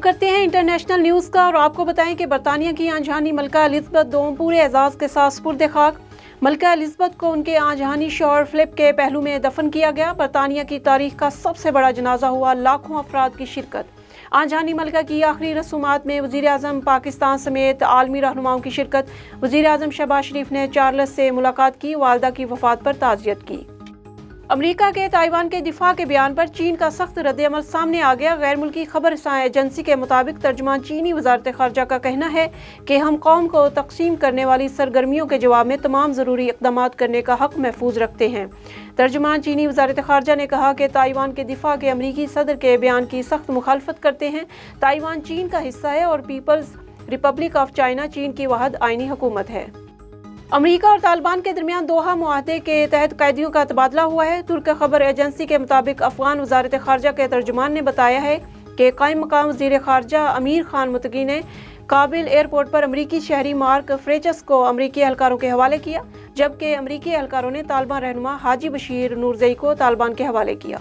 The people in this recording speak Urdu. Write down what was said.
رخ کرتے ہیں انٹرنیشنل نیوز کا اور آپ کو بتائیں کہ برطانیہ کی آن جہانی ملکہ الزبتھ دوم پورے اعزاز کے ساتھ سپرد خاک۔ ملکہ الزبتھ کو ان کے آن جہانی شوہر فلپ کے پہلو میں دفن کیا گیا۔ برطانیہ کی تاریخ کا سب سے بڑا جنازہ ہوا، لاکھوں افراد کی شرکت۔ آن جہانی ملکہ کی آخری رسومات میں وزیر اعظم پاکستان سمیت عالمی رہنماؤں کی شرکت۔ وزیر اعظم شہباز شریف نے چارلس سے ملاقات کی، والدہ کی وفات پر تعزیت کی۔ امریکہ کے تائیوان کے دفاع کے بیان پر چین کا سخت رد عمل سامنے آ گیا۔ غیر ملکی خبر رساں ایجنسی کے مطابق ترجمان چینی وزارت خارجہ کا کہنا ہے کہ ہم قوم کو تقسیم کرنے والی سرگرمیوں کے جواب میں تمام ضروری اقدامات کرنے کا حق محفوظ رکھتے ہیں۔ ترجمان چینی وزارت خارجہ نے کہا کہ تائیوان کے دفاع کے امریکی صدر کے بیان کی سخت مخالفت کرتے ہیں۔ تائیوان چین کا حصہ ہے اور پیپلز ریپبلک آف چائنا چین کی واحد آئینی حکومت ہے۔ امریکہ اور طالبان کے درمیان دوحہ معاہدے کے تحت قیدیوں کا تبادلہ ہوا ہے۔ ترک خبر ایجنسی کے مطابق افغان وزارت خارجہ کے ترجمان نے بتایا ہے کہ قائم مقام وزیر خارجہ امیر خان متقی نے کابل ایئرپورٹ پر امریکی شہری مارک فریچس کو امریکی اہلکاروں کے حوالے کیا، جبکہ امریکی اہلکاروں نے طالبان رہنما حاجی بشیر نورزئی کو طالبان کے حوالے کیا۔